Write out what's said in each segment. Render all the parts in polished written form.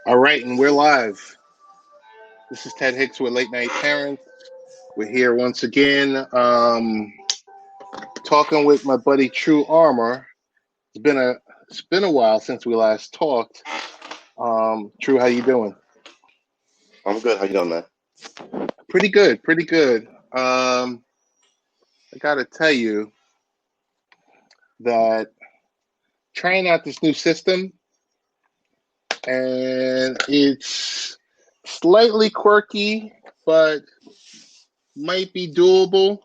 All right, and we're live. This is Ted Hicks with Late Night Parents. We're here once again, talking with my buddy True Armor. It's been a while since we last talked. True, how you doing? I'm good. How you doing, man? Pretty good, pretty good. I gotta tell you that trying out this new system, and it's slightly quirky, but might be doable.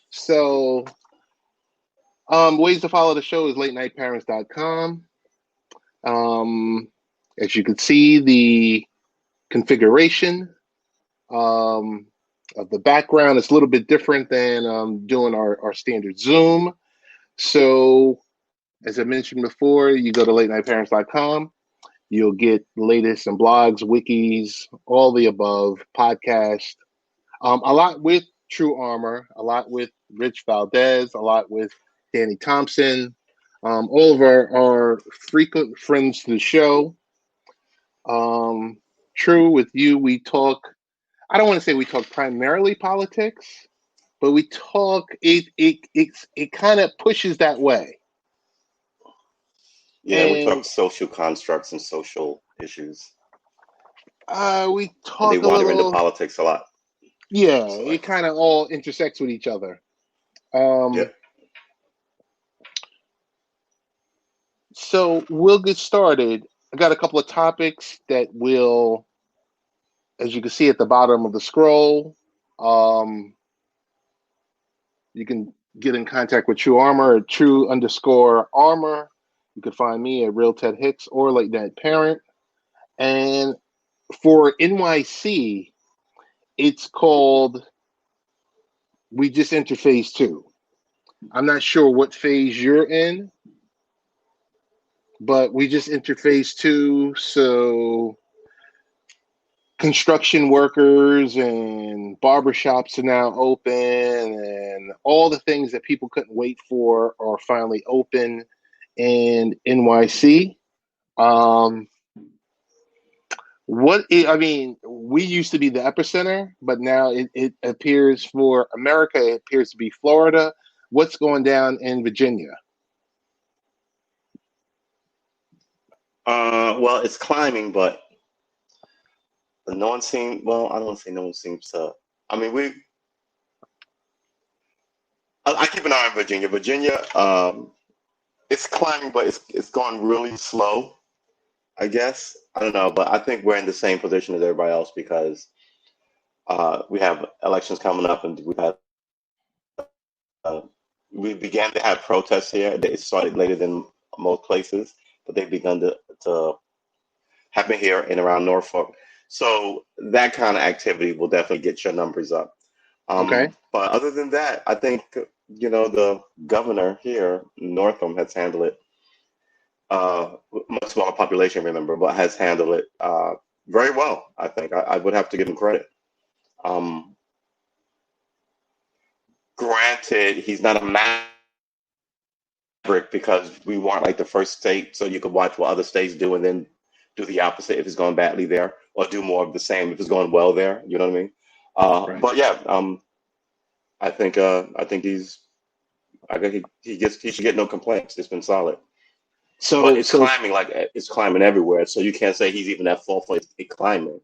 So, ways to follow the show is latenightparents.com. As you can see, the configuration of the background is a little bit different than doing our standard Zoom. So, as I mentioned before, you go to latenightparents.com. You'll get the latest in blogs, wikis, all the above, podcast. A lot with True Armor, a lot with Rich Valdez, a lot with Danny Thompson, all of our frequent friends to the show. True, with you, we talk, I don't want to say we talk primarily politics, but we talk, it kind of pushes that way. Yeah, we talk social constructs and social issues. We And they talk a wander into little, politics a lot. yeah, So, it kind of all intersects with each other. yeah. So we'll get started. I got a couple of topics that will, as you can see at the bottom of the scroll, you can get in contact with True Armor at True_Armor. You can find me at Real Ted Hicks or Late Night Parent. And for NYC, it's called We Just Enter Phase 2. I'm not sure what phase you're in, but we just enter phase 2. So construction workers and barbershops are now open, and all the things that people couldn't wait for are finally open in NYC. We used to be the epicenter, but now it appears for America, it appears to be Florida. What's going down in Virginia? Well, it's climbing, but no one seems, well, I don't say no one seems to, I mean, I keep an eye on Virginia. Virginia, it's climbing, but it's going really slow, I guess. I don't know, but I think we're in the same position as everybody else because we have elections coming up, and we began to have protests here. It started later than most places, but they've begun to happen here and around Norfolk. So that kind of activity will definitely get your numbers up. Okay. But other than that, I think, the governor here, Northam, has handled it, much smaller population, remember, but has handled it very well, I think. I would have to give him credit. Granted, he's not a maverick because we weren't like the first state, so you could watch what other states do and then do the opposite if it's going badly there, or do more of the same if it's going well there. You know what I mean? Right. But yeah, I think he should get no complaints. It's been solid. So But it's climbing, like it's climbing everywhere, so you can't say he's even at fault for it climbing.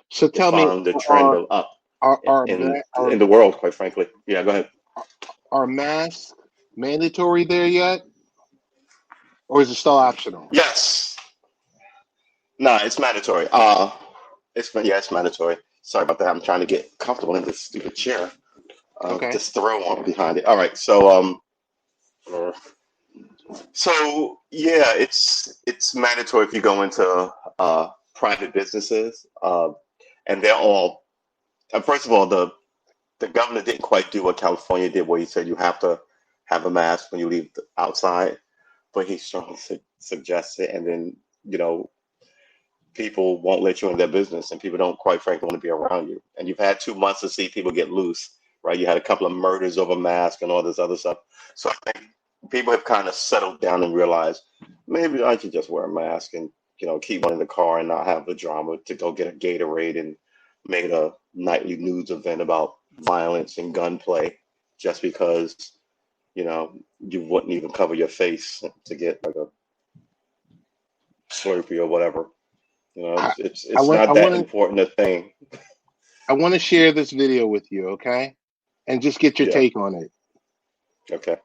So It's tell me, following the trend of up in the world, quite frankly. Yeah, go ahead. are masks mandatory there yet, or is it still optional? Yes. No, it's mandatory. It's mandatory. Sorry about that. I'm trying to get comfortable in this stupid chair. Okay. Just throw one behind it. All right. So yeah, it's mandatory if you go into private businesses, and they're all. First of all, the governor didn't quite do what California did, where he said you have to have a mask when you leave outside, but he strongly suggests it, and then people won't let you in their business, and people don't, quite frankly, want to be around you. And you've had 2 months to see people get loose, right? You had a couple of murders over masks and all this other stuff. So I think people have kind of settled down and realized maybe I should just wear a mask and keep one in the car and not have the drama to go get a Gatorade and make it a nightly news event about violence and gunplay just because, you wouldn't even cover your face to get like a Slurpee or whatever. I, I It's want I not that want to important a thing. I want to share this video with you, okay? And just get your Yeah. take on it. Okay.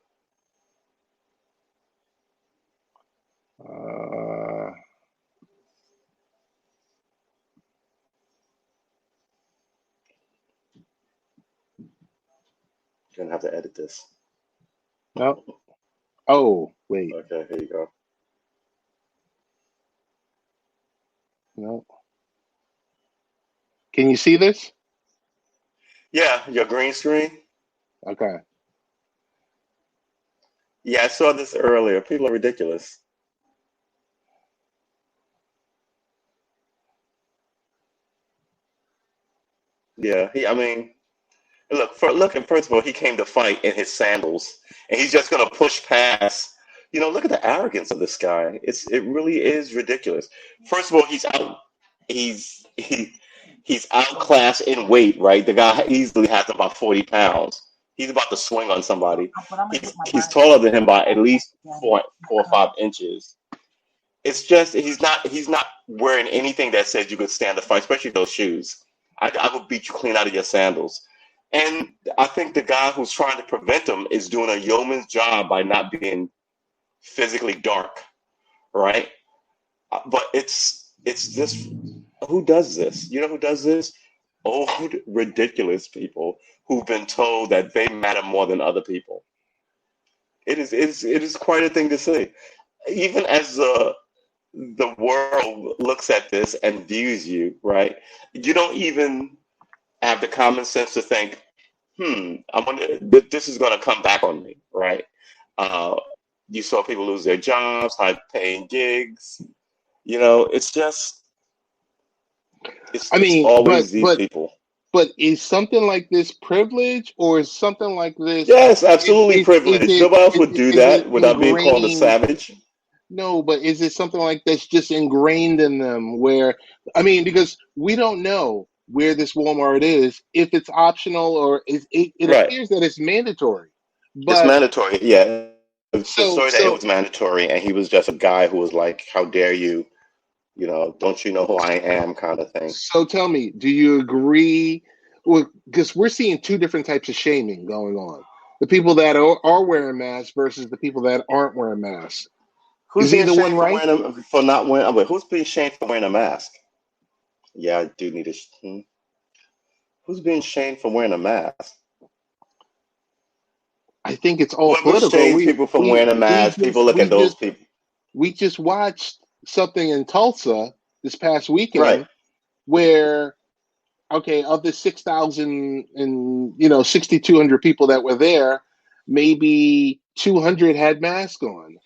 Gonna have to edit this. No. Oh, wait. Okay, here you go. No. Can you see this? Yeah, your green screen. Okay. Yeah, I saw this earlier. People are ridiculous. Yeah, look, and first of all, he came to fight in his sandals, and he's just gonna push past. Look at the arrogance of this guy. It really is ridiculous. First of all, he's outclassed in weight, right? The guy easily has about 40 pounds. He's about to swing on somebody. He's taller than him by at least 4 or 5 inches. It's just he's not wearing anything that says you could stand the fight, especially those shoes. I would beat you clean out of your sandals. And I think the guy who's trying to prevent him is doing a yeoman's job by not being physically dark, right? But it's this. Who does this? You know who does this? Old, ridiculous people who've been told that they matter more than other people. It is quite a thing to say. Even as the world looks at this and views you, right? You don't even have the common sense to think, this is going to come back on me, right? You saw people lose their jobs, high-paying gigs. It's just, it's always these people. But is something like this privilege, or is something like this? Yes, absolutely privilege. Nobody else would do that without being called a savage. No, but is it something like that's just ingrained in them where, because we don't know where this Walmart is, if it's optional or it Right. appears that it's mandatory. But it's mandatory, yeah. The story that it was mandatory and he was just a guy who was like, how dare you, don't you know who I am kind of thing. So tell me, do you agree? Well, because we're seeing two different types of shaming going on. The people that are wearing masks versus the people that aren't wearing masks. Who's being shamed for not wearing? Who's being shamed for wearing a mask? Yeah, I do need a. Who's being shamed for wearing a mask? I think it's all political. People for wearing a mask. People look at those people. We just watched something in Tulsa this past weekend, right? Where, of the 6,000 and 6,200 people that were there, maybe 200 had masks on.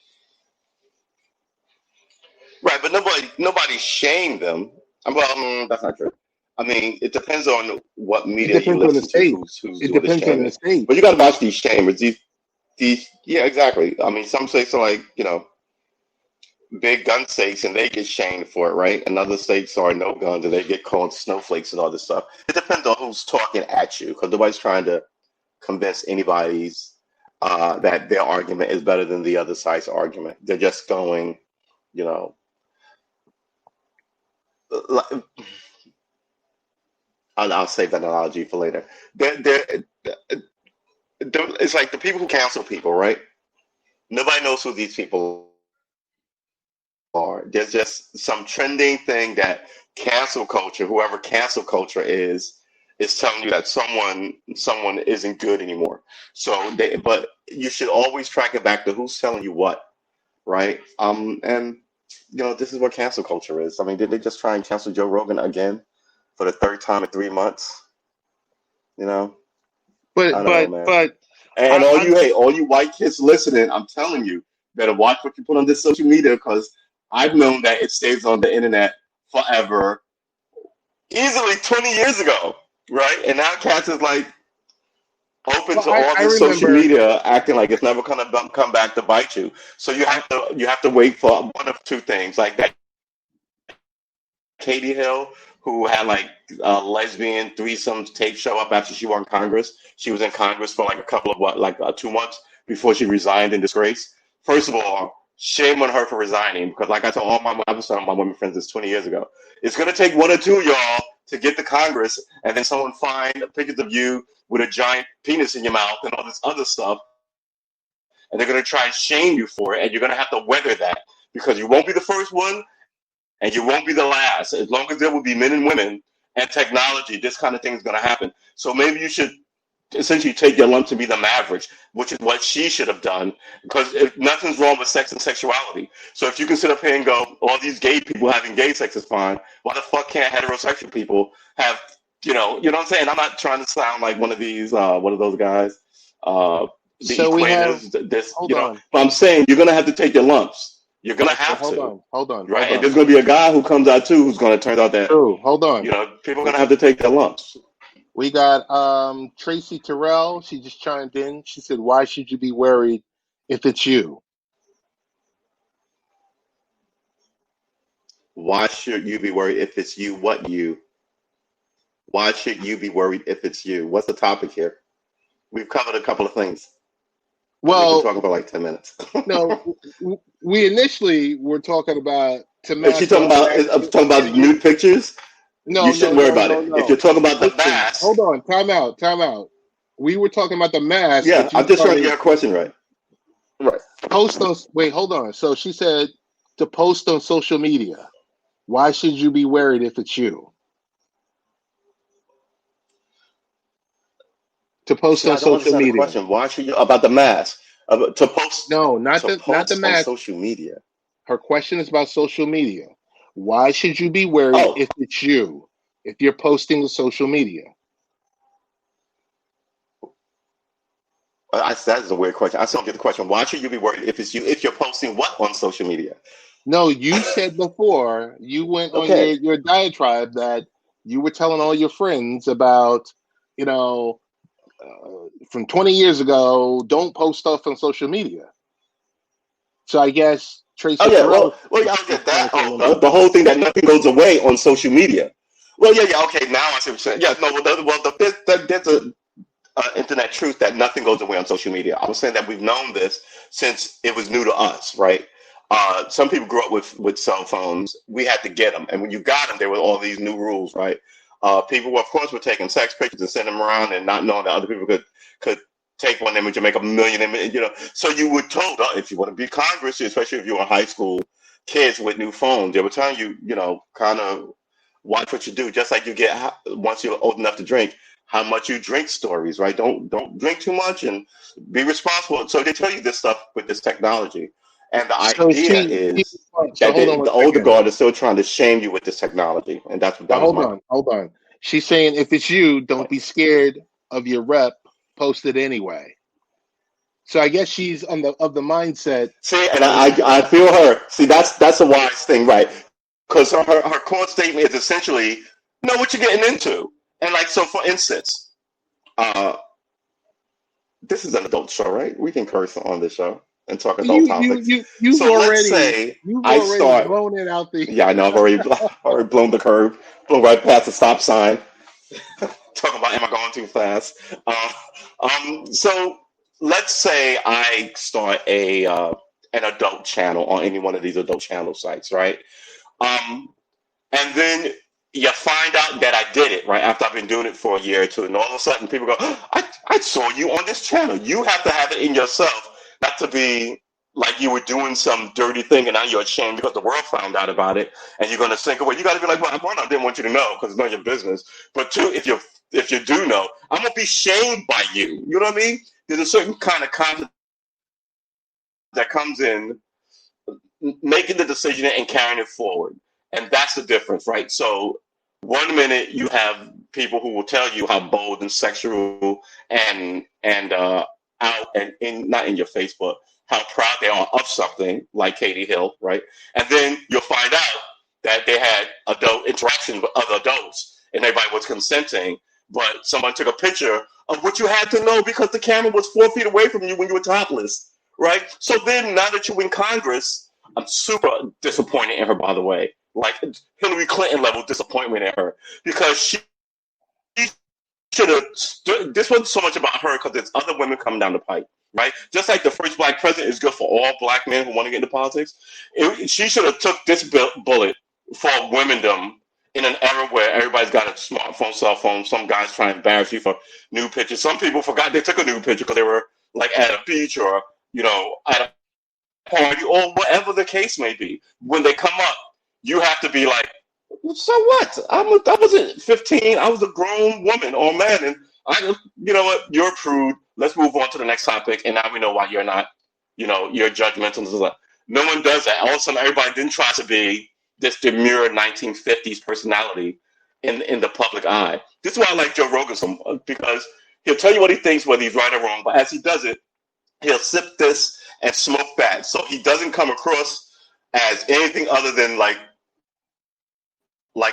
Right, but nobody shamed them. Well, that's not true. It depends on what media you listen to. Who's it depends on the state. But you got to watch these shamers. These, yeah, exactly. Some states are like, big gun states, and they get shamed for it, right? And other states are no guns, and they get called snowflakes and all this stuff. It depends on who's talking at you, because nobody's trying to convince anybody's that their argument is better than the other side's argument. They're just going, I'll save that analogy for later. It's like the people who cancel people, right? Nobody knows who these people are. There's just some trending thing that cancel culture, whoever cancel culture is telling you that someone isn't good anymore. But you should always track it back to who's telling you what, right? And this is what cancel culture is. Did they just try and cancel Joe Rogan again for the third time in 3 months? But all you white kids listening, I'm telling you, better watch what you put on this social media, because I've known that it stays on the internet forever, easily 20 years ago, right? And now cats is like open to all this social media, acting like it's never gonna come back to bite you. So you have to wait for one of two things, like that Katie Hill, who had like a lesbian threesome tape show up after she won Congress. She was in Congress for like a couple of 2 months before she resigned in disgrace. First of all, shame on her for resigning, because like I told I was telling my women friends this 20 years ago. It's gonna take one or two of y'all to get to Congress, and then someone find pictures of you with a giant penis in your mouth and all this other stuff, and they're gonna try and shame you for it, and you're gonna have to weather that, because you won't be the first one, and you won't be the last. As long as there will be men and women and technology, this kind of thing is gonna happen. So maybe you should essentially take your lump to be the maverick, which is what she should have done, because nothing's wrong with sex and sexuality. So if you can sit up here and go, all these gay people having gay sex is fine, why the fuck can't heterosexual people have, you know what I'm saying? I'm not trying to sound like one of these, one of those guys, the So we have. Hold on. but I'm saying you're going to have to take your lumps. You're going to have to. Hold on. Right? And there's going to be a guy who comes out too who's going to turn out that, True. Hold on. People are going to have to take their lumps. We got Tracy Terrell. She just chimed in. She said, "Why should you be worried if it's you?" Why should you be worried if it's you? What you? Why should you be worried if it's you? What's the topic here? We've covered a couple of things. Well, we've been talking for like 10 minutes. No, we initially were talking about Is she talking about nude pictures? No, you shouldn't worry about it. No. If you're talking about the mask. Hold on, time out. We were talking about the mask. Yeah, I'm just trying to get her question right. Right. Wait, hold on. So she said to post on social media. Why should you be worried if it's you? To post on social media. The question. Why should you about the mask? To post? No, not the mask. On social media. Her question is about social media. Why should you be worried if it's you? If you're posting to social media? That is a weird question. I still don't get the question. Why should you be worried if it's you? If you're posting what on social media? No, you said before, you went on your diatribe that you were telling all your friends about, from 20 years ago, don't post stuff on social media. So I guess Tracy. Oh yeah, well, I get that. The whole thing that nothing goes away on social media. Well, yeah, okay. Now I see what you're saying. Yeah, no, there's a internet truth that nothing goes away on social media. I was saying that we've known this since it was new to us, right? Some people grew up with cell phones. We had to get them, and when you got them, there were all these new rules, right? People, of course, were taking sex pictures and sending them around, and not knowing that other people could take one image and make a million images, So you were told, if you want to be Congress, especially if you were high school kids with new phones, they were telling you, kind of watch what you do. Just like you get, once you're old enough to drink, how much you drink stories, right? Don't drink too much and be responsible. So they tell you this stuff with this technology. And the idea is that the older guard is still trying to shame you with this technology. And that's what Hold on. She's saying if it's you, don't be scared of your rep. Post it anyway. So I guess she's of the mindset. See, and I feel her. See, that's a wise thing, right? Because her core statement is essentially know what you're getting into. And so for instance, this is an adult show, right? We can curse on this show and talk adult topics. Let's say I start blown it out the. Yeah, I know. I've already blown the curve, blown right past the stop sign. Talking about am I going too fast? So let's say I start an adult channel on any one of these adult channel sites, right? And then you find out that I did it, right? After I've been doing it for a year or two, and all of a sudden people go, I saw you on this channel. You have to have it in yourself, not to be like you were doing some dirty thing and now you're ashamed because the world found out about it and you're going to sink away. You got to be like, well, one, I didn't want you to know because it's none of your business. But two, if you do know, I'm going to be shamed by you. You know what I mean? There's a certain kind of confidence that comes in making the decision and carrying it forward. And that's the difference, right? So 1 minute you have people who will tell you how bold and sexual and out and not in your face, but how proud they are of something like Katie Hill, right? And then you'll find out that they had adult interaction with other adults and everybody was consenting, but someone took a picture of what you had to know because the camera was 4 feet away from you when you were topless, right? So then now that you're in Congress, I'm super disappointed in her, by the way, like Hillary Clinton level disappointment in her, because she should have stood. This wasn't so much about her because there's other women coming down the pipe, right? Just like the first black president is good for all black men who want to get into politics, she should have took this bullet for womendom in an era where everybody's got a smartphone, cell phone. Some guys try to embarrass you for nude pictures. Some people forgot they took a nude picture because they were like at a beach or at a party or whatever the case may be. When they come up, you have to be like, so what? I wasn't 15. I was a grown woman or man, and you know what? You're a prude. Let's move on to the next topic. And now we know why you're not, you're judgmental. No one does that. All of a sudden, everybody didn't try to be this demure 1950s personality in the public eye. This is why I like Joe Rogan so much, because he'll tell you what he thinks, whether he's right or wrong. But as he does it, he'll sip this and smoke that, so he doesn't come across as anything other than like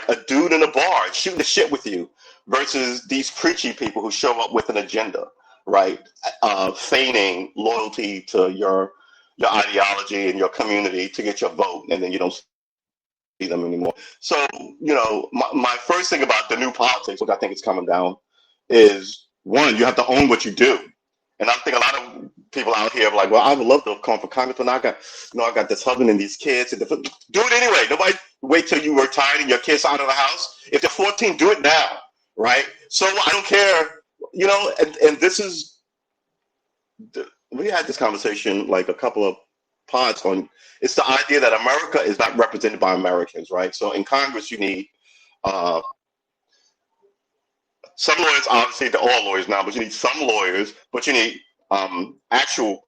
a dude in a bar shooting the shit with you, versus these preachy people who show up with an agenda, right? Feigning loyalty to your ideology and your community to get your vote, and then you don't see them anymore. So, my first thing about the new politics, which I think is coming down, is one, you have to own what you do. And I think a lot of people out here are like, well, I would love to come for Congress, but I got this husband and these kids. Do it anyway. Nobody wait till you retired and your kids out of the house. If they're 14, do it now, right? So I don't care, and this is, we had this conversation like a couple of pods on, it's the idea that America is not represented by Americans, right? So in Congress, you need some lawyers, obviously they're all lawyers now, but you need some lawyers, but you need actual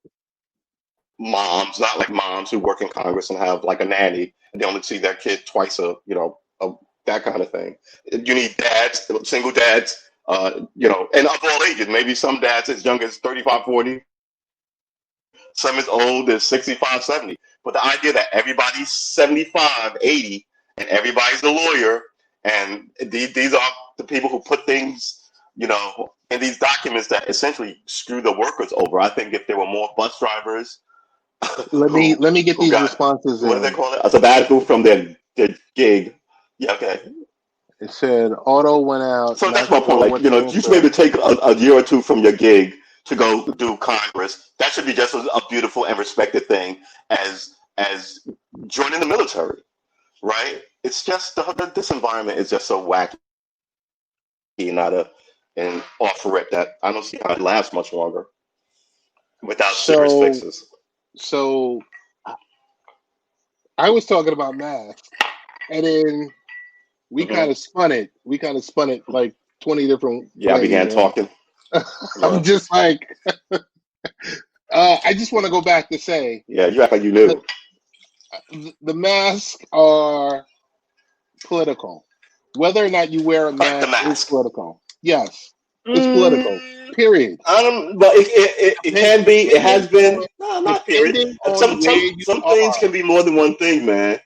moms, not like moms who work in Congress and have like a nanny and they only see their kid twice that kind of thing. You need dads, single dads, and of all ages, maybe some dads as young as 35, 40, some as old as 65, 70. But the idea that everybody's 75, 80, and everybody's the lawyer, and these are the people who put things, in these documents that essentially screw the workers over. I think if there were more bus drivers, let me get these responses. What do they call it? A sabbatical from their gig. Yeah, okay. It said auto went out. So that's my point. Like, you should maybe take a year or two from your gig to go do Congress. That should be just a beautiful and respected thing as joining the military, right? It's just this environment is just so wacky and off rip that I don't see how it lasts much longer without serious fixes. So I was talking about masks, and then we kind of spun it. We kind of spun it like 20 different ways. I began talking. I'm just like, I just want to go back to say. Yeah, you act like you knew. The masks are political. Whether or not you wear a mask is political. Yes, it's political. Period. But it can be. It has been. No, not period. Some things can be more than one thing, man.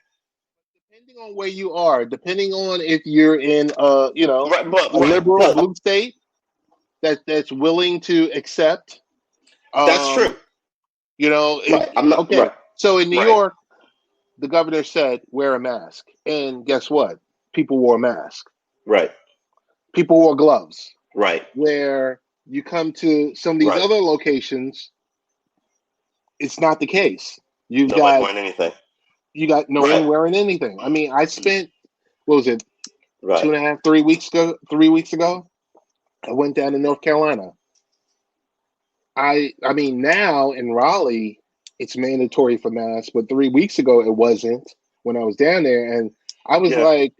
Depending on where you are, depending on if you're in a liberal blue state that's willing to accept. That's true. Okay. Right. So in New York, the governor said wear a mask, and guess what? People wore a mask. Right. People wore gloves. Right. Where you come to some of these other locations, it's not the case. No one wearing anything. You got no one wearing anything. I mean, I spent, what was it, 2.5, 3 weeks ago? 3 weeks ago, I went down to North Carolina. I mean, now in Raleigh, it's mandatory for masks, but 3 weeks ago it wasn't when I was down there, and I was like,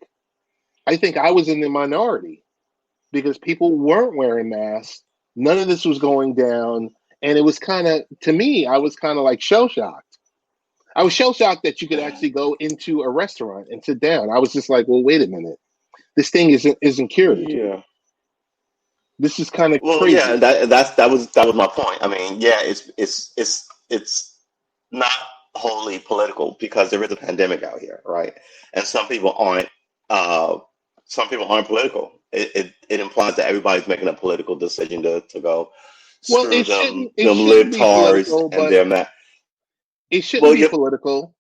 I think I was in the minority because people weren't wearing masks. None of this was going down. And it was kind of, to me, I was kind of like shell-shocked. I was shell-shocked that you could actually go into a restaurant and sit down. I was just like, well, wait a minute. This thing isn't cured. Yeah. This is kind of crazy. Yeah, that was my point. I mean, yeah, it's not wholly political because there is a pandemic out here, right? And some people aren't political. It implies that everybody's making a political decision to go screw them libtards and their It shouldn't be political.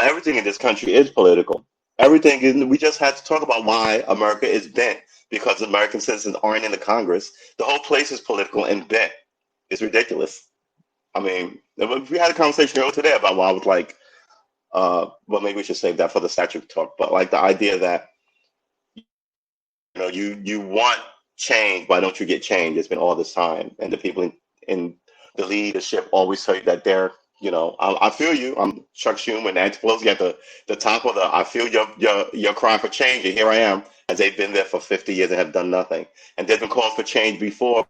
Everything in this country is political. Everything is. We just had to talk about why America is bent because American citizens aren't in the Congress. The whole place is political and bent. It's ridiculous. I mean, we had a conversation earlier today about why I was like, well, maybe we should save that for the statute talk. But like the idea that you want change, why don't you get change? It's been all this time, and the people in the leadership always tell you that they're, I feel you. I'm Chuck Schumer and Nancy Pelosi at the top of the. I feel your cry for change, and here I am, as they've been there for 50 years and have done nothing. And there's been calls for change before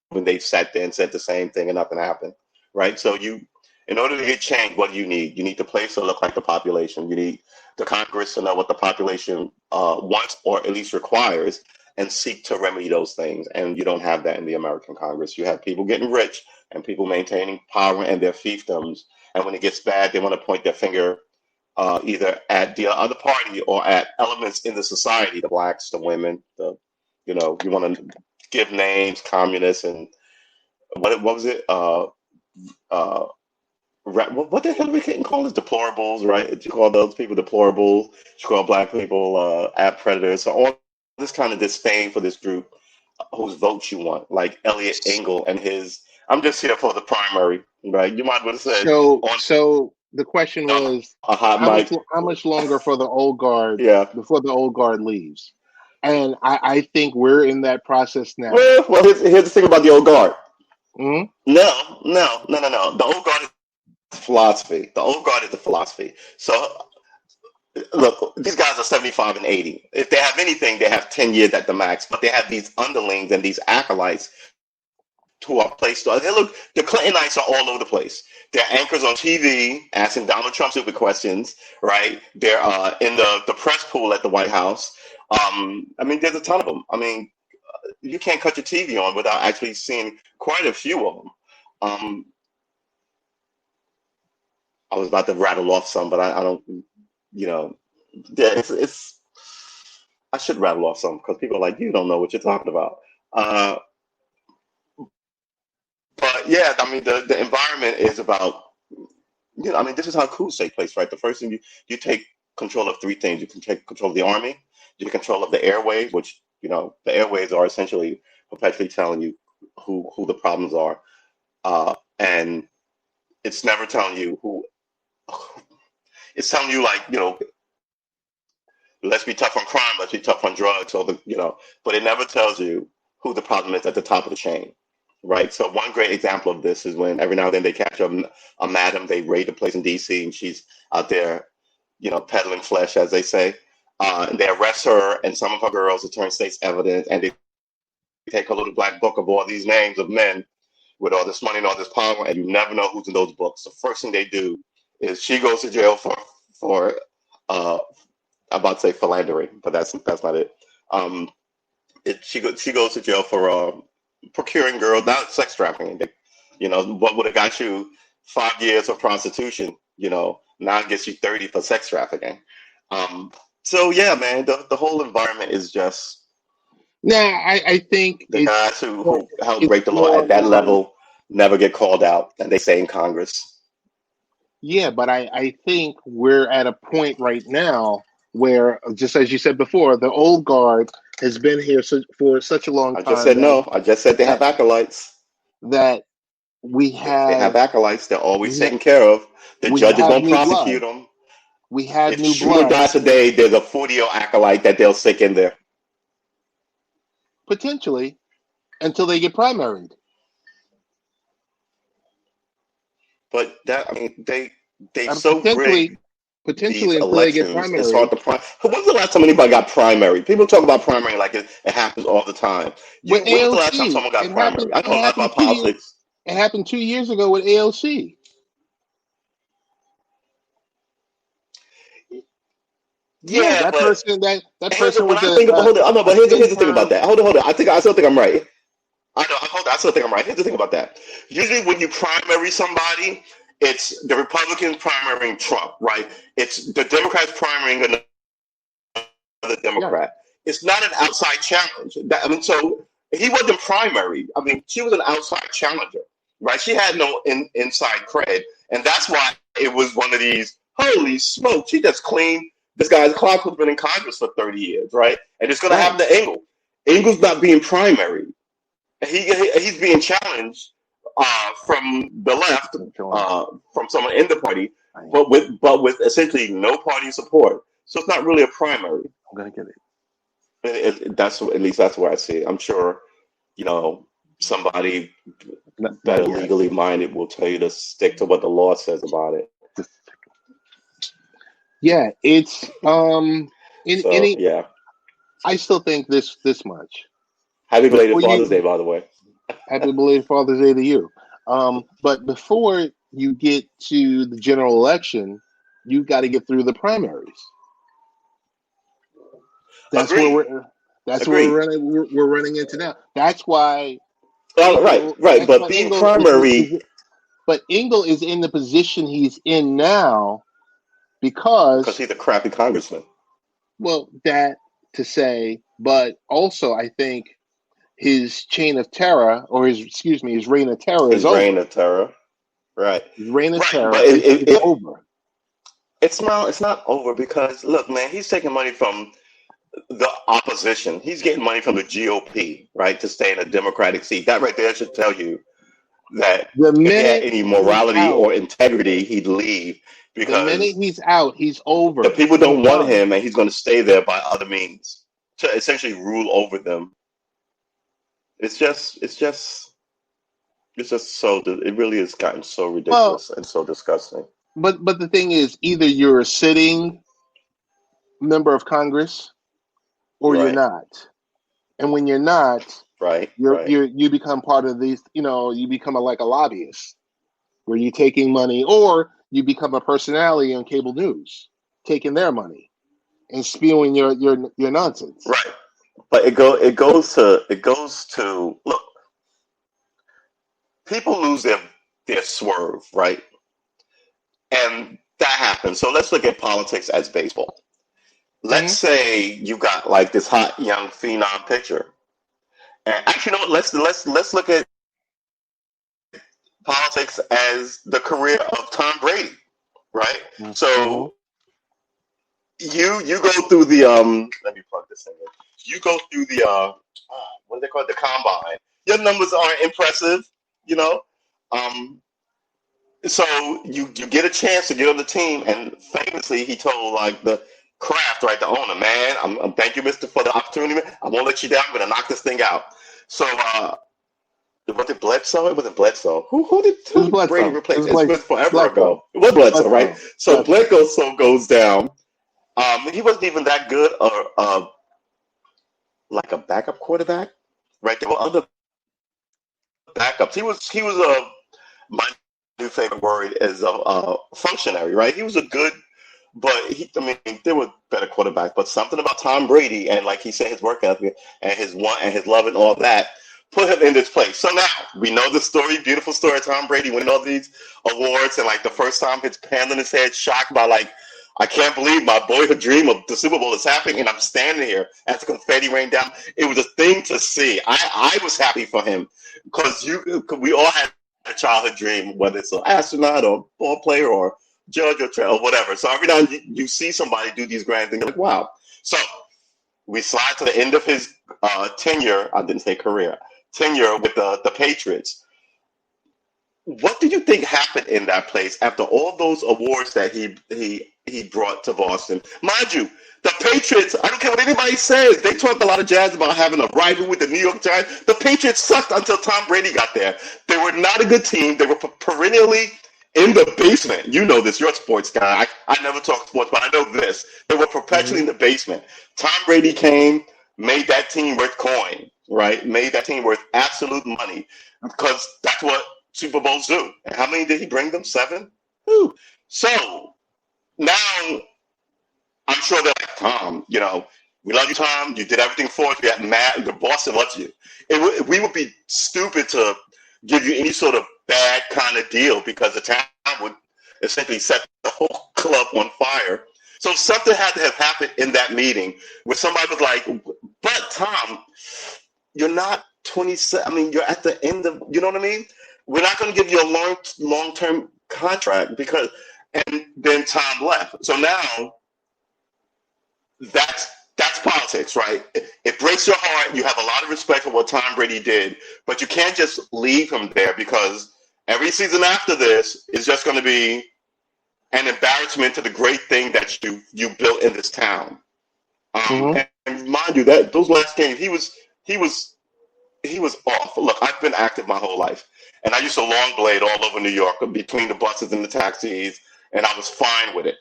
when they sat there and said the same thing and nothing happened, right? So in order to get change, what do you need? You need the place to look like the population. You need the Congress to know what the population wants or at least requires and seek to remedy those things. And you don't have that in the American Congress. You have people getting rich and people maintaining power and their fiefdoms. And when it gets bad, they want to point their finger either at the other party or at elements in the society, the blacks, the women, you want to give names, communists, and what was it? What the hell are we getting called? Is deplorables, right? You call those people deplorables. You call black people app predators. So all this kind of disdain for this group whose votes you want, like Elliot Engel and his. I'm just here for the primary, right? You might as well have said. So the question was, how much longer for the old guard? Before the old guard leaves, and I think we're in that process now. Well, here's the thing about the old guard. Mm-hmm. No. The old guard is philosophy. The old guard is the philosophy. So, look, these guys are 75 and 80. If they have anything, they have 10 years at the max. But they have these underlings and these acolytes who are placed. Look, the Clintonites are all over the place. They're anchors on TV asking Donald Trump stupid questions, right? They're in the press pool at the White House. I mean, there's a ton of them. I mean, you can't cut your TV on without actually seeing quite a few of them. I was about to rattle off some, but I don't, it's I should rattle off some because people are like, you don't know what you're talking about. But yeah, I mean, the environment is about, I mean, this is how coups take place, right? The first thing you take control of three things. You can take control of the army, you take control of the airwaves, which, the airwaves are essentially perpetually telling you who the problems are. And it's never telling you who, it's telling you like, let's be tough on crime, let's be tough on drugs, or but it never tells you who the problem is at the top of the chain, right? So one great example of this is when every now and then they catch a madam, they raid a place in DC and she's out there, peddling flesh, as they say, and they arrest her and some of her girls to turn state's evidence, and they take a little black book of all these names of men with all this money and all this power, and you never know who's in those books. The first thing they do is she goes to jail for I'm about to say philandering, but that's not it. She goes to jail for procuring girls, not sex trafficking. What would have got you 5 years for prostitution, now it gets you 30 for sex trafficking. So yeah, man, the whole environment is just. Now, I think the guys who help break the law at that level never get called out, and they say in Congress. Yeah, but I think we're at a point right now where, just as you said before, the old guard has been here for such a long time. I just said no. I just said they have acolytes. That they have acolytes. They're always taken care of. The judges won't prosecute them. We have if new Schumer blood. dies today, there's a 40-year acolyte that they'll stick in there. Potentially, until they get primaried. But they so rigged potentially until they get primaried. It's hard to When's the last time anybody got primary? People talk about primary like it happens all the time. When was the last time someone got primary? I know a lot about politics. It happened 2 years ago with AOC. Yeah, that person was. But here's the thing about that. Hold on. I still think I'm right. I still think I'm right. Here's the thing about that. Usually, when you primary somebody, it's the Republicans primarying Trump, right? It's the Democrats primarying another Democrat. Yeah. It's not an outside challenge. So he wasn't primary. She was an outside challenger, right? She had no inside cred, and that's why it was one of these. Holy smoke! She just cleaned This guy Clark has been in Congress for 30 years, right? And it's going to Right. happen to Engel. Engel's not being primary. He's being challenged from the left, from someone in the party, but with essentially no party support. So it's not really a primary. I'm gonna get That's at least that's where I see it. I'm sure, somebody better legally minded will tell you to stick to what the law says about it. Yeah, it's yeah. I still think this much. Happy belated Father's Day, by the way. Happy belated Father's Day to you. But before you get to the general election, you got to get through the primaries. That's Agreed. where we're running into now. That's why. Right. But being primary. But Engel is in the position he's in now because he's a crappy congressman. Well, that to say, but also I think his reign of terror is over. Reign of terror, right? His reign of terror but is over. It's not over because look, man, he's taking money from the opposition. He's getting money from the GOP, right, to stay in a Democratic seat. That right there should tell you that if he had any morality or integrity, he'd leave. Because the minute he's out, he's over. The people don't want him, and he's going to stay there by other means to essentially rule over them. It's just so. It really has gotten so ridiculous and so disgusting. But the thing is, either you're a sitting member of Congress, or you're not. And when you're not, you become part of these. You become like a lobbyist, where you're taking money, or you become a personality on cable news, taking their money and spewing your nonsense. Right. But it goes to look. People lose their swerve, right? And that happens. So let's look at politics as baseball. Let's say you got like this hot young phenom pitcher, and actually, you know what? Let's look at politics as the career of Tom Brady, right? Mm-hmm. So you go through the let me plug this in. You go through the what do they call it? The combine. Your numbers aren't impressive, So you get a chance to get on the team, and famously he told like the Kraft, right, the owner, man, I'm thank you, mister, for the opportunity. I won't let you down. I'm gonna knock this thing out. So was it Bledsoe? It wasn't Bledsoe. Who did Brady replace? It was forever ago. It was Bledsoe, right? So Bledsoe goes down. He wasn't even that good, or like a backup quarterback, right? There were other backups. He was my new favorite word is a functionary, right? He was a good, but there were better quarterbacks. But something about Tom Brady and, like he said, his work ethic and his love and all that put him in this place. So now we know the story, beautiful story of Tom Brady winning all these awards, and like the first time his hand on his head, shocked by like, I can't believe my boyhood dream of the Super Bowl is happening, and I'm standing here as the confetti rained down. It was a thing to see. I was happy for him because we all had a childhood dream, whether it's an astronaut or ball player or judge or whatever. So every time you see somebody do these grand things, you're like, wow. So we slide to the end of his tenure. I didn't say career. Tenure with the Patriots. What do you think happened in that place after all those awards that he brought to Boston? Mind you, the Patriots, I don't care what anybody says, they talked a lot of jazz about having a rivalry with the New York Giants. The Patriots sucked until Tom Brady got there. They were not a good team. They were perennially in the basement. You know this. You're a sports guy. I never talk sports, but I know this. They were perpetually in the basement. Tom Brady came, made that team worth coin, right? Made that team worth absolute money because that's what Super Bowls do. And how many did he bring them? 7? Whew. So now I'm sure they're like, Tom, we love you, Tom. You did everything for us. We got mad. The Boston loves you. We would be stupid to give you any sort of bad kind of deal because the town would essentially set the whole club on fire. So something had to have happened in that meeting where somebody was like, but Tom, you're not 27. You're at the end of, you know what I mean? We're not going to give you a long-term contract and then Tom left. So now that's politics, right? It breaks your heart. You have a lot of respect for what Tom Brady did, but you can't just leave him there, because every season after this is just going to be an embarrassment to the great thing that you built in this town. And mind you, that those last games, he was off. Look, I've been active my whole life, and I used to long blade all over New York between the buses and the taxis, and I was fine with it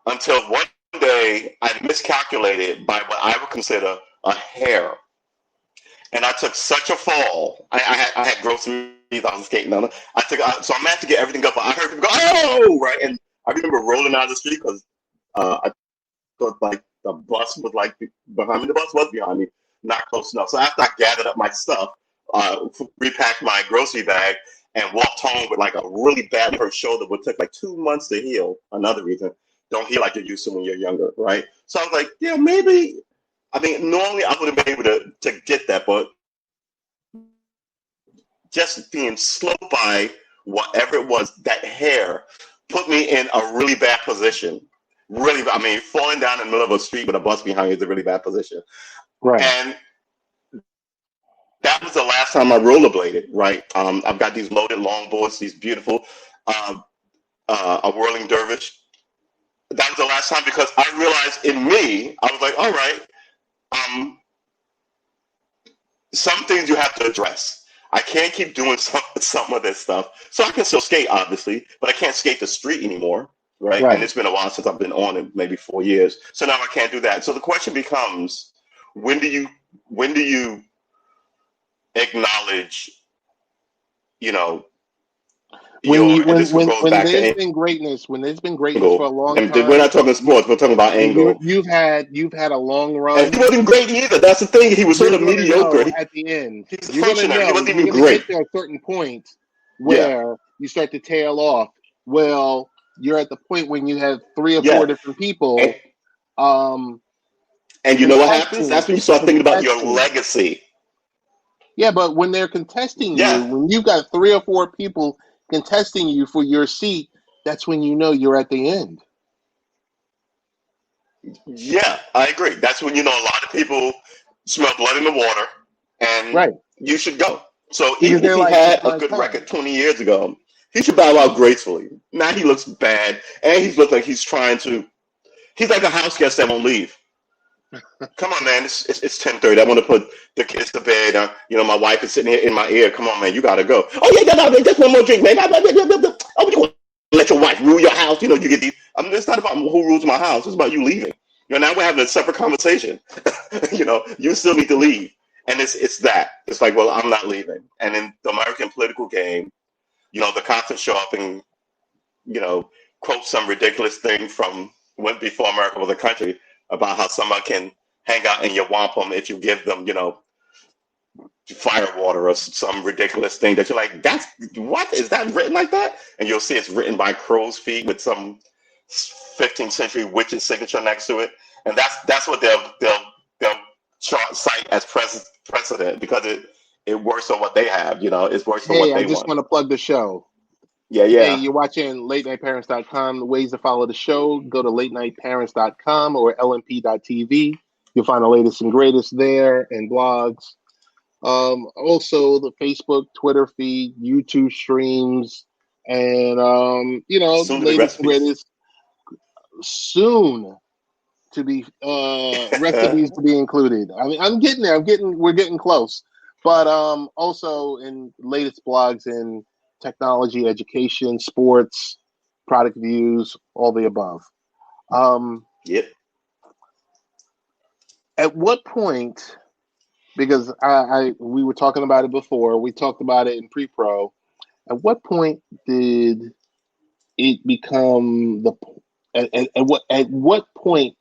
until one day I miscalculated by what I would consider a hair, and I took such a fall. I had groceries I was skating on. So I managed to get everything up, but I heard people go, "Oh!" Right, and I remember rolling out of the street because I thought like the bus was like behind me. The bus was behind me, not close enough. So after I gathered up my stuff, repacked my grocery bag, and walked home with like a really bad hurt shoulder, which took like 2 months to heal. Another reason, don't heal like you're used to when you're younger, right? So I was like, yeah, maybe. I mean, normally I would have been able to get that, but just being slowed by whatever it was, that hair put me in a really bad position. Really, I mean, falling down in the middle of a street with a bus behind you is a really bad position. Right. And that was the last time I rollerbladed, right? I've got these loaded longboards, these beautiful, a whirling dervish. That was the last time, because I realized in me, I was like, all right, some things you have to address. I can't keep doing some of this stuff. So I can still skate, obviously, but I can't skate the street anymore, right? And it's been a while since I've been on it, maybe 4 years. So now I can't do that. So the question becomes, when do you acknowledge, when there's been greatness for a long time. We're not talking sports, we're talking about Angle. You've had a long run. And he wasn't great either. That's the thing. He was sort of mediocre. At the end, he's a functionary. He wasn't even great. Get to a certain point where you start to tail off. Well, you're at the point when you have 3 or 4 different people. And you know what happens? That's when you start thinking about your legacy. Yeah, but when they're contesting you, when you've got 3 or 4 people contesting you for your seat, that's when you know you're at the end. Yeah, I agree. That's when you know a lot of people smell blood in the water, and you should go. So even if he had a good record 20 years ago, he should bow out gracefully. Now he looks bad, and he looks like he's like a house guest that won't leave. Come on, man. It's 10:30. I want to put the kids to bed. My wife is sitting here in my ear. Come on, man. You got to go. Oh, yeah, no, just one more drink, man. Oh, you want to let your wife rule your house? You get these. It's not about who rules my house. It's about you leaving. Now we're having a separate conversation. You still need to leave. And it's that. It's like, well, I'm not leaving. And in the American political game, the cops will show up and, quote some ridiculous thing from when before America was a country, about how someone can hang out in your wampum if you give them, fire water or some ridiculous thing that you're like, what? Is that written like that? And you'll see it's written by crow's feet with some 15th century witch's signature next to it. And that's what they'll cite as precedent, because it works on what they have, it's worse on what they want. I just want to plug the show. Yeah. Hey, you're watching LateNightParents.com. The ways to follow the show, go to LateNightParents.com or LMP.TV. You'll find the latest and greatest there, and blogs. Also, the Facebook, Twitter feed, YouTube streams, and latest and greatest. Soon to be recipes to be included. I mean, I'm getting there. We're getting close. But also in latest blogs and technology, education, sports, product views, all the above. Yep. At what point, because we were talking about it before, we talked about it in pre-pro, at what point did it become at what point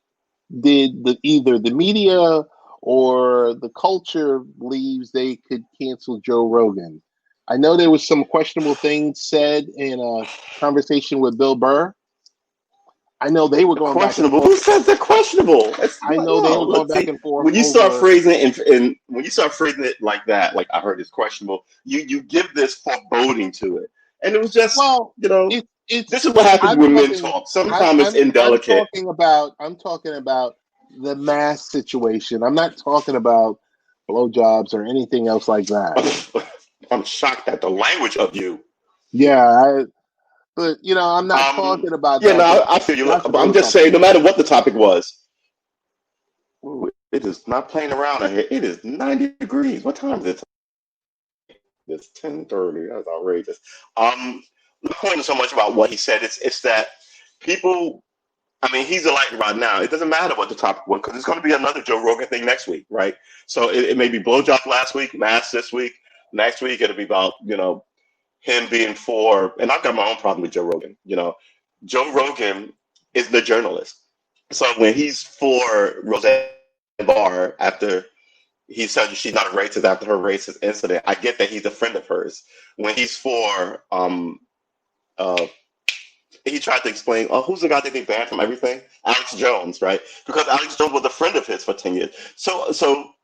did either the media or the culture believes they could cancel Joe Rogan? I know there was some questionable things said in a conversation with Bill Burr. I know they were going questionable. Who says they're questionable? They were going back and forth. When you start phrasing it when you start phrasing it like that, like I heard it's questionable, you give this foreboding to it, and it was just this is what happens when men talk. Sometimes it's indelicate. I'm talking about the mask situation. I'm not talking about blowjobs or anything else like that. I'm shocked at the language of you. Yeah, but I'm not talking about Yeah, no, that. But I feel you. that's But what I'm we're just talking saying, no about. matter what the topic was, it is not playing around out here. It is 90 degrees. What time is it? It's 10:30. That's outrageous. The point is so much about what he said. It's that people. I mean, he's elected right now. It doesn't matter what the topic was because it's going to be another Joe Rogan thing next week, right? So it may be blowjob last week, mass this week. Next week it'll be about him being for. And I've got my own problem with Joe Rogan. Joe Rogan is the journalist. So when he's for Roseanne Barr after he said she's not a racist after her racist incident, I get that he's a friend of hers. When he's for he tried to explain, oh, who's the guy that they banned from everything? Alex Jones, right? Because Alex Jones was a friend of his for 10 years. So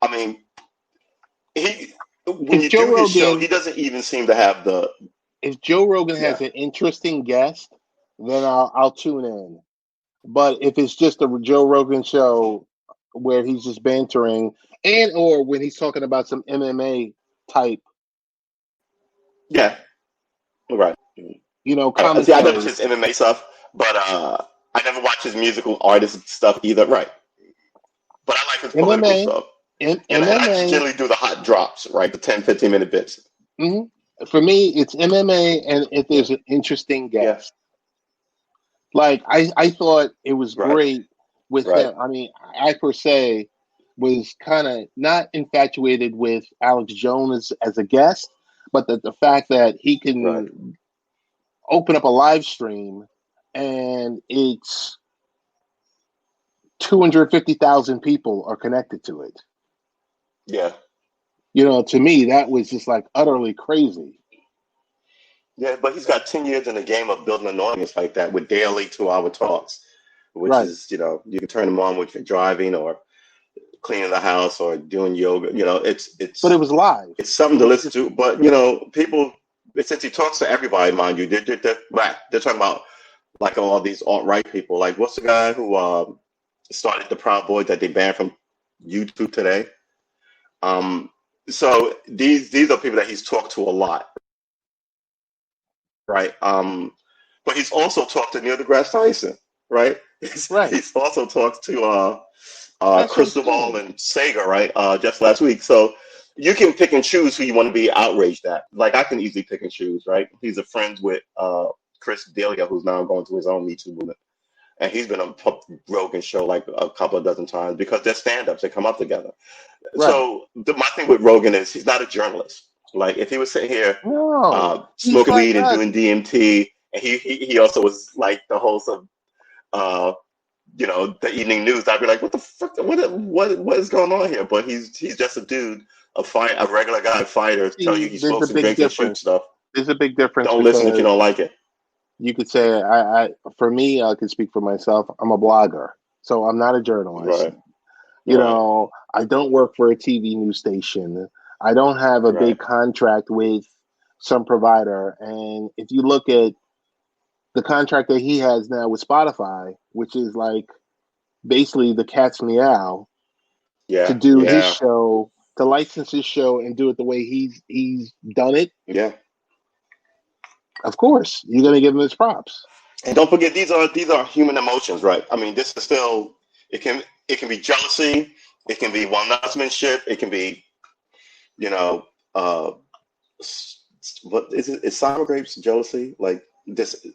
I mean, when If you Joe do his show, Rogan, he doesn't even seem to have the. if Joe Rogan Yeah. has an interesting guest, then I'll tune in. But if it's just a Joe Rogan show where he's just bantering, or when he's talking about some MMA type, Yeah, right. you know, See, I never commentary. watch his MMA stuff, but I never watch his musical artist stuff either. Right. But I like his political MMA, stuff. And I just MMA. generally do the hot drops, right? The 10, 15-minute bits. Mm-hmm. For me, it's MMA, and if Yeah. there's an interesting Yeah. guest. Like I thought it was Right. great with Right. him. I mean, I per se was kind of not infatuated with Alex Jones as a guest, but the fact that he can Right. open up a live stream and it's 250,000 people are connected to it. Yeah. To me, that was just like utterly crazy. Yeah, but he's got 10 years in the game of building an audience like that with daily 2-hour talks, which Right. is, you can turn them on when you're driving or cleaning the house or doing yoga. But it was live. It's something It to was listen just, to. But, people, since he talks to everybody, mind you, they're talking about like all these alt-right people. Like, what's the guy who started the Proud Boys that they banned from YouTube today? So these are people that he's talked to a lot. Right. But he's also talked to Neil deGrasse Tyson, right? right. He's also talked to That's what I'm Cristobal saying. and Sega, right? Just last week. So you can pick and choose who you want to be outraged at. Like I can easily pick and choose, right? He's a friend with Chris D'Elia, who's now going to his own Me Too movement. And he's been on Rogan show like a couple of dozen times because they're stand-ups. They come up together. Right. So my thing with Rogan is he's not a journalist. Like if he was sitting here No. smoking Like weed and us. doing DMT, and he also was like the host of the evening news. I'd be like, what the fuck? What is going on here? But he's just a dude, a regular guy, fighter. Tell you See, he there's a smokes and big drinks and shoots difference. stuff. There's a big difference Don't listen if you because don't like it. you could say for me, I can speak for myself. I'm a blogger, so I'm not a journalist. Right. Right. I don't work for a TV news station. I don't have a big Right. contract with some provider. And if you look at the contract that he has now with Spotify, which is like basically the cat's meow to Yeah. do his Yeah. show, to license his show and do it the way he's done it, Yeah. of course, you're gonna give him his props. And don't forget these are human emotions, right? I mean, this is still it can be jealousy, it can be one-upsmanship, it can be what is it? Is sour grapes jealousy? Like this,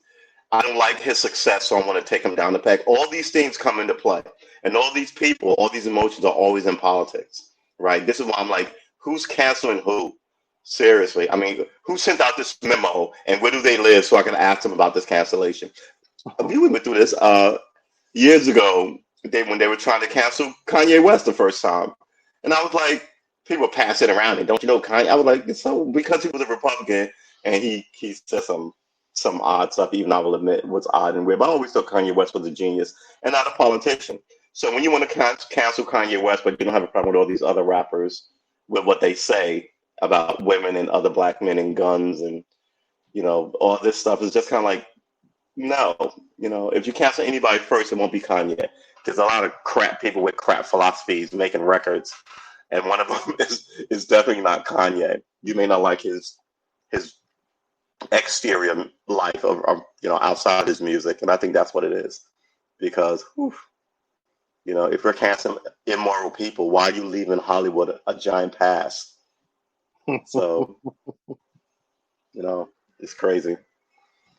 I don't like his success, so I want to take him down the peg. All these things come into play, and all these people, all these emotions are always in politics, right? This is why I'm like, who's canceling who? Seriously, I mean, who sent out this memo, and where do they live, so I can ask them about this cancellation? We went through this years ago. When they were trying to cancel Kanye West the first time, and I was like, people were passing around, and don't you know Kanye? I was like, so because he was a Republican and he said some odd stuff, even I will admit was odd and weird. But I always thought Kanye West was a genius and not a politician. So when you want to cancel Kanye West, but you don't have a problem with all these other rappers with what they say about women and other black men and guns and all this stuff is just kind of like, no, if you cancel anybody first, it won't be Kanye. there's a lot of crap people with crap philosophies making records, and one of them is definitely not Kanye. You may not like his exterior life of outside his music, and I think that's what it is. Because if you're canceling immoral people, why are you leaving Hollywood a giant pass? So it's crazy.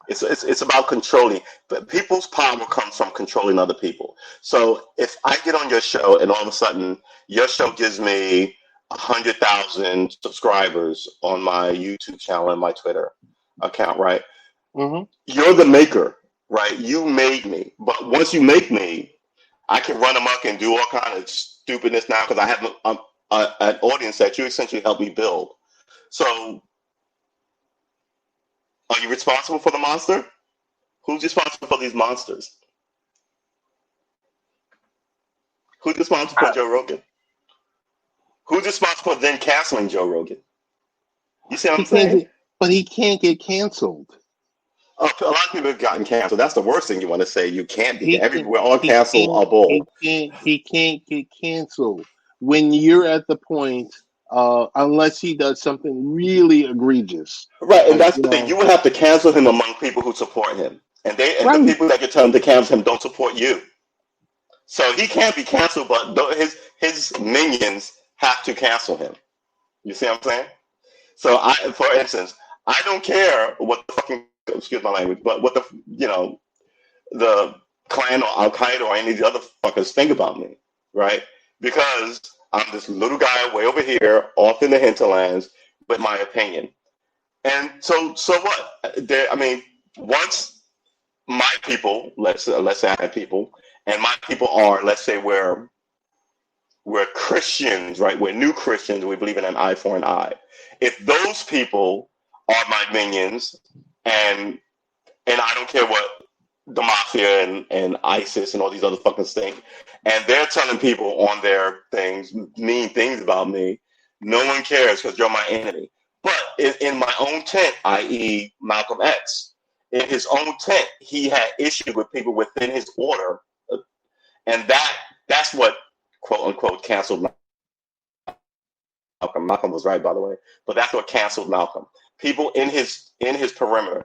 It's about controlling. But people's power comes from controlling other people. So if I get on your show and all of a sudden your show gives me 100,000 subscribers on my YouTube channel and my Twitter account, right? Mm-hmm. You're the maker, right? You made me. But once you make me, I can run amok and do all kind of stupidness now because I have an audience that you essentially helped me build. So are you responsible for the monster? Who's responsible for these monsters? Who's responsible for Joe Rogan? Who's responsible for then canceling Joe Rogan? You see what I'm saying? But he can't get canceled. A lot of people have gotten canceled. That's the worst thing you want to say. You can't be. We're all cancelable. He can't get canceled when you're at the point, unless he does something really egregious. Right, and that's the thing. You would have to cancel him among people who support him, and the people that you tell him to cancel him don't support you. So he can't be canceled, but his minions have to cancel him. You see what I'm saying? So for instance, I don't care what the fucking, excuse my language, but what the Klan or Al Qaeda or any of the other fuckers think about me, right? Because I'm this little guy way over here, off in the hinterlands, with my opinion. And so what? Once my people, let's say I have people, and my people are, let's say we're Christians, right? We're new Christians. We believe in an eye for an eye. If those people are my minions, and I don't care what the mafia and ISIS and all these other fuckers think, and they're telling people on their things mean things about me, no one cares because you're my enemy. But in my own tent, i.e. Malcolm X, in his own tent, he had issue with people within his order, and that's what quote unquote canceled Malcolm. Malcolm was right, by the way, but that's what canceled Malcolm. People in his perimeter.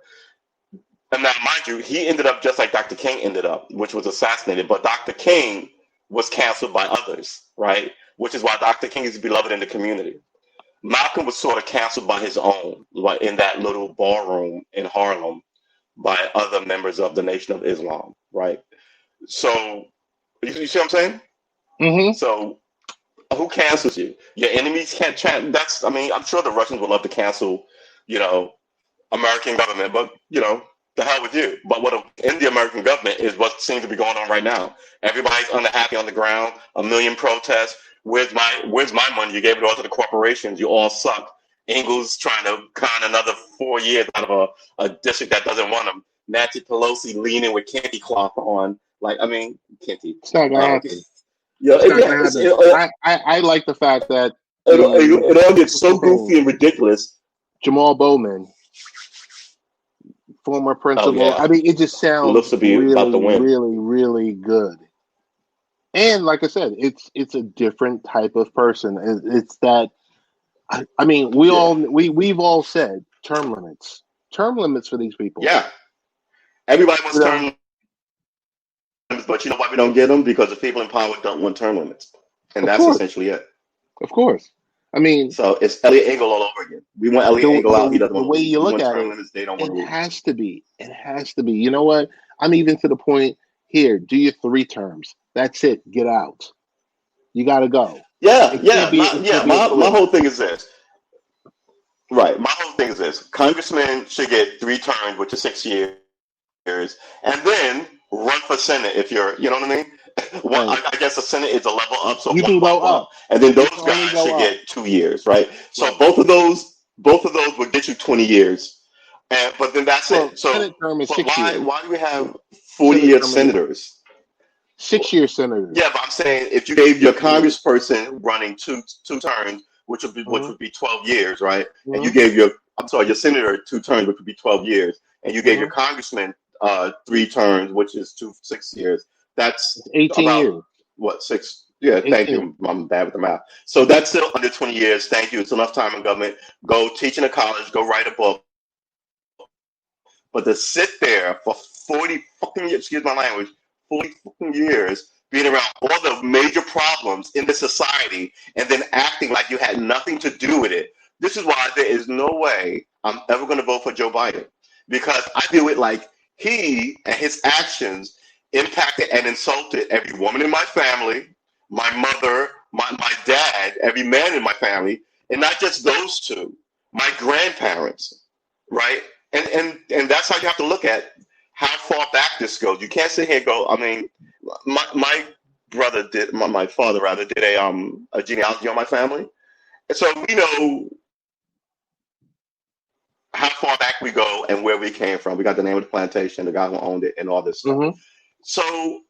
And now, mind you, he ended up just like Dr. King ended up, which was assassinated. But Dr. King was canceled by others, right? Which is why Dr. King is beloved in the community. Malcolm was sort of canceled by his own, like in that little ballroom in Harlem, by other members of the Nation of Islam, right? So, you see what I'm saying? Mm-hmm. So, who cancels you? Your enemies can't. I'm sure the Russians would love to cancel, American government, but the hell with you. But what in the American government is what seems to be going on right now. Everybody's unhappy on the ground. 1 million protests. Where's my money? You gave it all to the corporations. You all suck. Ingles trying to con another 4 years out of a district that doesn't want him. Nancy Pelosi leaning with Kente cloth on. Kente. It's not gonna happen. I like the fact that it all gets so goofy and ridiculous. Jamal Bowman, former principal. Oh, yeah. It just sounds looks to be really, about to win. really, really good. And like I said, it's a different type of person. It's that. We've all said term limits for these people. Yeah, everybody wants term limits, but you know why we don't get them? Because the people in power don't want term limits, and that's essentially it. Of course. So it's Elliot Engel all over again. We want Elliot Engel out. He doesn't want. The way you look at it, limits, they don't want it has to be. It has to be. You know what? I'm even to the point here. Do your 3 terms. That's it. Get out. You got to go. My whole thing is this. Right. My whole thing is this. Congressmen should get 3 terms, which is 6 years, and then run for Senate if you're. You know what I mean? Well, Right. I guess the Senate is a level up, so You can go up, and then those guys should get 2 years, right? So both of those would get you 20 years, but then that's it. So Senate term is 6 years. Why do we have 40-year senators? 6-year senators. Yeah, but I'm saying if you gave your congressperson running two terms, which would be 12 years, right? Mm-hmm. And you gave your senator 2 terms, which would be 12 years, and you gave your congressman 3 terms, which is 6 years. That's 18 about years. what, 6? Yeah, thank 18. you. I'm bad with the math. So that's still under 20 years. Thank you. It's enough time in government. Go teach in a college. Go write a book. But to sit there for 40 fucking years, excuse my language, 40 fucking years, being around all the major problems in the society and then acting like you had nothing to do with it. This is why there is no way I'm ever going to vote for Joe Biden, because I view it like he and his actions impacted and insulted every woman in my family, my mother, my dad, every man in my family, and not just those two, my grandparents, right? And that's how you have to look at how far back this goes. You can't sit here and go, I mean, my brother did, my father rather did a genealogy on my family. And so we know how far back we go and where we came from. We got the name of the plantation, the guy who owned it, and all this stuff. Mm-hmm. So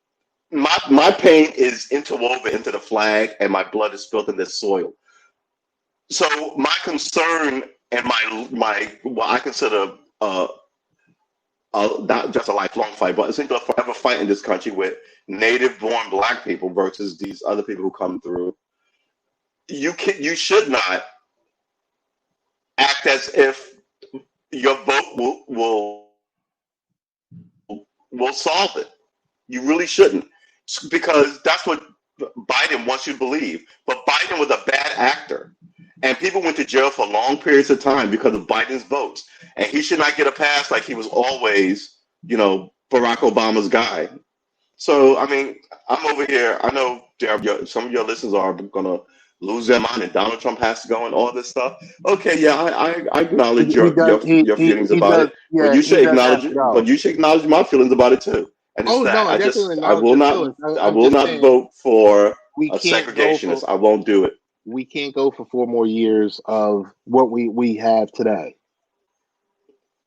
my pain is interwoven into the flag, and my blood is spilled in this soil. So my concern and my what I consider not just a lifelong fight, but essentially a forever fight in this country with native-born Black people versus these other people who come through. You should not act as if your vote will solve it. You really shouldn't, because that's what Biden wants you to believe. But Biden was a bad actor, and people went to jail for long periods of time because of Biden's votes. And he should not get a pass like he was always, Barack Obama's guy. So, I mean, I'm over here. I know some of your listeners are going to lose their mind, and Donald Trump has to go and all this stuff. Okay, yeah, I acknowledge your feelings about it. Yeah, but you should acknowledge it. But you should acknowledge my feelings about it too. And it's No, I definitely acknowledge your feelings. I will not vote for a segregationist. I won't do it. We can't go for 4 more years of what we have today.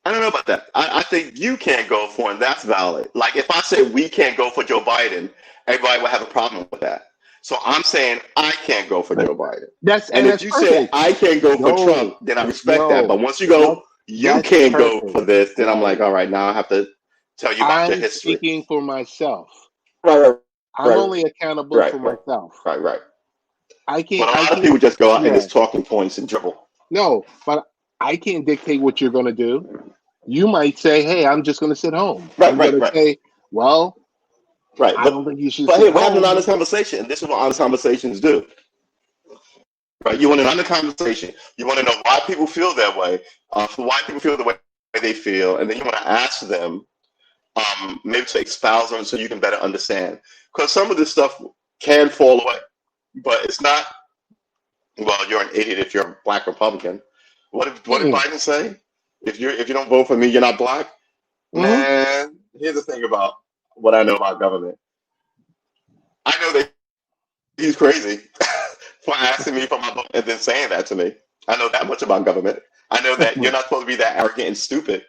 I don't know about that. I think you can't go for it, and that's valid. Like, if I say we can't go for Joe Biden, everybody will have a problem with that. So I'm saying I can't go for Joe Biden. And if you say I can't go for Trump, then I respect that. But once you go, you can't go for this, then I'm like, all right, now I have to tell you about your history. I'm speaking for myself. Right. I'm only accountable for myself. Right. I can't. But a lot of people just go out and just talking points and dribble. No, but I can't dictate what you're going to do. You might say, "Hey, I'm just going to sit home." Right. Say, well, right. I don't think you should. But hey, we're having an honest conversation, and this is what honest conversations do. Right? You want an honest conversation. You want to know why people feel that way, why people feel the way they feel, and then you want to ask them, maybe to espouse them so you can better understand. Because some of this stuff can fall away, but it's not. Well, you're an idiot if you're a Black Republican. What did Biden say? If you don't vote for me, you're not Black. Mm-hmm. Man, here's the thing about what I know about government. I know that he's crazy for asking me for my vote and then saying that to me. I know that much about government. I know that you're not supposed to be that arrogant and stupid,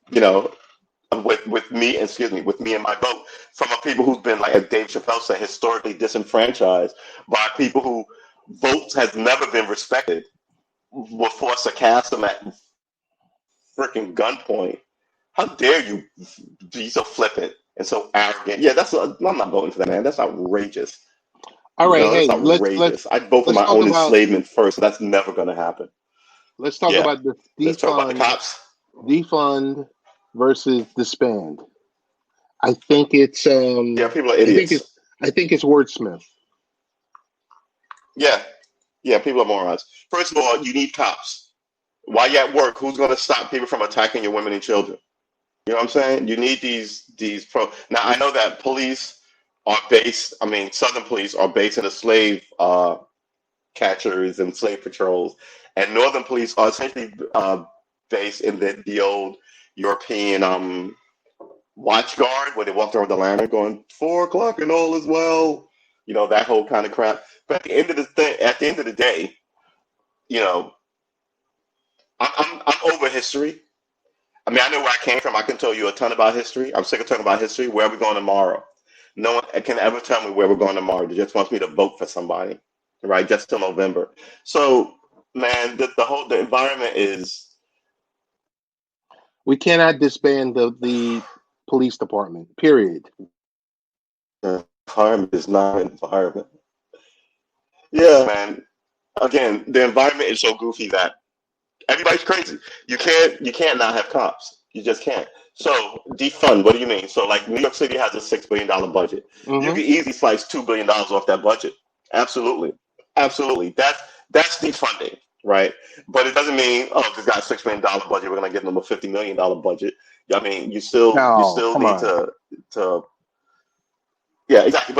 with me and my vote, from a people who's been, like Dave Chappelle said, historically disenfranchised by people who votes has never been respected, were forced to cast them at freaking gunpoint. How dare you be so flippant and so arrogant? Yeah, I'm not voting for that, man. That's outrageous. All right, hey, that's outrageous. I'd vote for my own enslavement first. So that's never going to happen. Let's talk about the defund. Let's talk about the cops. Defund versus disband. I think it's people are idiots. I think it's wordsmith. Yeah, people are morons. First of all, you need cops. While you're at work, who's going to stop people from attacking your women and children? You know what I'm saying? You need these Now, I know that police are Southern police are based in the slave catchers and slave patrols, and Northern police are essentially based in the old European watch guard, where they walked around with the lantern going 4 o'clock and all is well. That whole kind of crap. But at the end of the day, I'm over history. I mean, I know where I came from. I can tell you a ton about history. I'm sick of talking about history. Where are we going tomorrow? No one can ever tell me where we're going tomorrow. They just wants me to vote for somebody, right? Just till November. So, man, the environment is. We cannot disband the police department. Period. Environment is not an environment. Yeah, man. Again, the environment is so goofy that everybody's crazy. You can't not have cops. You just can't. So defund. What do you mean? So like New York City has a $6 billion budget. You can easily slice $2 billion off that budget. Absolutely, absolutely. That's defunding, right? But it doesn't mean this guy's $6 million budget. We're gonna give them a $50 million budget. I mean, you No, still come need on. to yeah, exactly.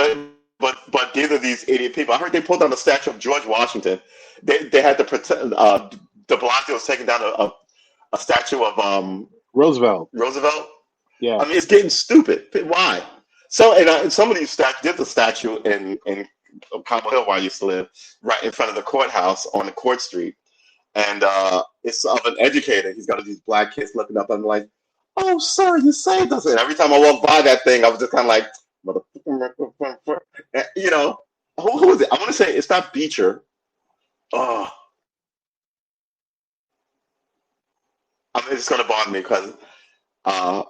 But these are these idiot people. I heard they pulled down the statue of George Washington. They had to pretend. De Blasio was taking down a statue of Roosevelt. Roosevelt. Yeah. I mean, it's getting stupid. Why? So and some of these statues. There's a statue in Cobble Hill where I used to live, right in front of the courthouse on the Court Street, and it's of an educator. He's got these black kids looking up. I'm like, oh, sir, you saved us. And every time I walked by that thing, I was just kind of like, you know, who is it? I want to say it's not Beecher. Oh, I mean, it's going to bother me because, uh,